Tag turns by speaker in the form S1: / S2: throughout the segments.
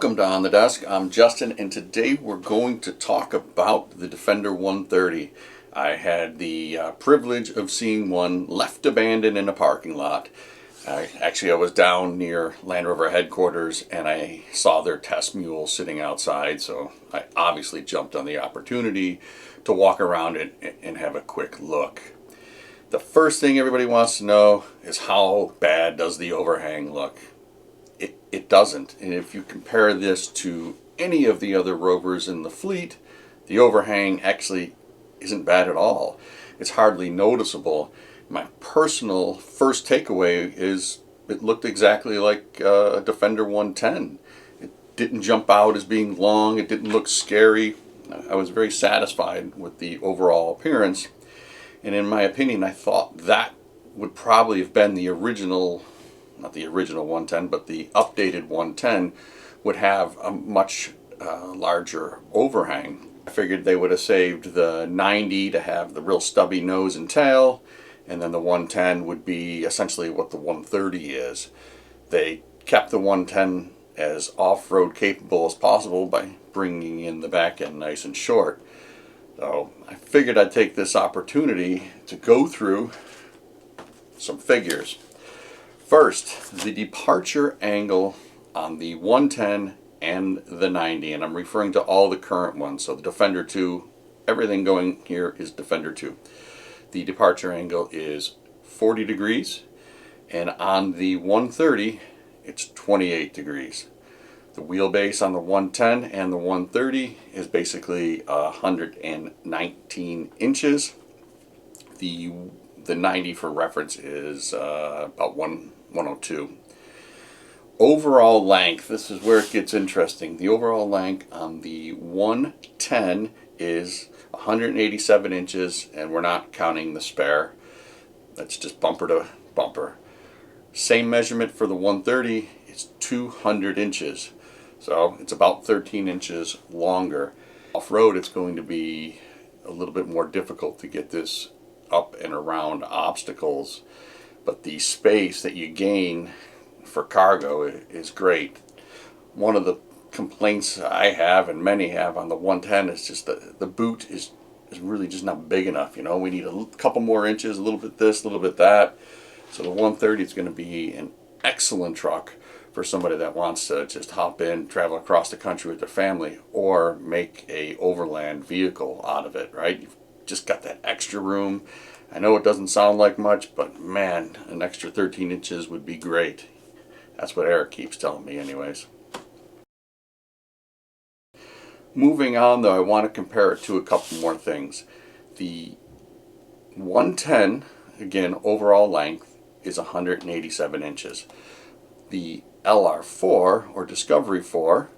S1: Welcome to On the Desk. I'm Justin, and today we're going to talk about the Defender 130. I had the privilege of seeing one left abandoned in a parking lot. I was down near Land Rover headquarters and I saw their test mule sitting outside, so I obviously jumped on the opportunity to walk around and have a quick look. The first thing everybody wants to know is, how bad does the overhang look? It doesn't. And if you compare this to any of the other Rovers in the fleet, the overhang actually isn't bad at all. It's hardly noticeable. My personal first takeaway is it looked exactly like a Defender 110. It didn't jump out as being long. It didn't look scary. I was very satisfied with the overall appearance. And in my opinion, I thought that would probably have been the original, not the original 110, but the updated 110 would have a much larger overhang. I figured they would have saved the 90 to have the real stubby nose and tail, and then the 110 would be essentially what the 130 is. They kept the 110 as off-road capable as possible by bringing in the back end nice and short. So I figured I'd take this opportunity to go through some figures. First, the departure angle on the 110 and the 90, and I'm referring to all the current ones. So the Defender 2, everything going here is Defender 2. The departure angle is 40 degrees, and on the 130, it's 28 degrees. The wheelbase on the 110 and the 130 is basically 119 inches. The 90, for reference, is about 102. Overall length, this is where it gets interesting. The overall length on the 110 is 187 inches, and we're not counting the spare. That's just bumper to bumper. Same measurement for the 130 is 200 inches. So it's about 13 inches longer. Off-road, it's going to be a little bit more difficult to get this up and around obstacles, but the space that you gain for cargo is great. One of the complaints I have, and many have, on the 110 is just that the boot is really just not big enough. You know, we need a couple more inches, a little bit this, a little bit that. So the 130 is going to be an excellent truck for somebody that wants to just hop in, travel across the country with their family, or make a overland vehicle out of it, right? You've just got that extra room. I know it doesn't sound like much, but man, an extra 13 inches would be great. That's what Eric keeps telling me anyways. Moving on though, I want to compare it to a couple more things. The 110, again, overall length is 187 inches. The LR4, or Discovery 4,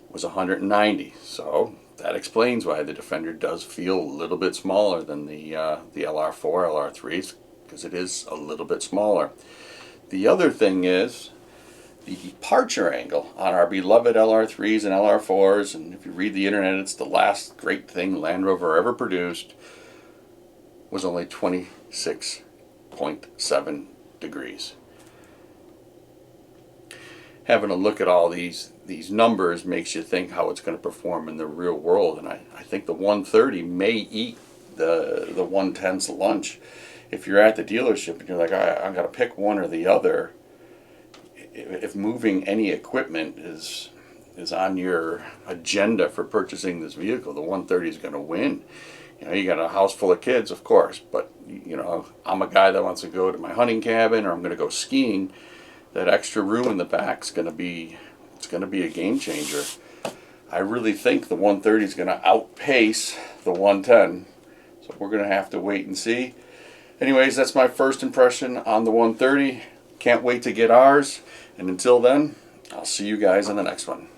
S1: was 190. So that explains why the Defender does feel a little bit smaller than the LR4, LR3s, because it is a little bit smaller. The other thing is the departure angle on our beloved LR3s and LR4s, and if you read the internet, it's the last great thing Land Rover ever produced, was only 26.7 degrees. Having a look at all these numbers makes you think how it's going to perform in the real world, and I think the 130 may eat the 110's lunch. If you're at the dealership and you're like, I've got to pick one or the other, if moving any equipment is on your agenda for purchasing this vehicle, the 130 is going to win. You know, you got a house full of kids, of course, but you know, I'm a guy that wants to go to my hunting cabin, or I'm going to go skiing. That extra room in the back is going to be a game changer. I really think the 130 is going to outpace the 110, so we're going to have to wait and see. Anyways, that's my first impression on the 130. Can't wait to get ours, and until then, I'll see you guys in the next one.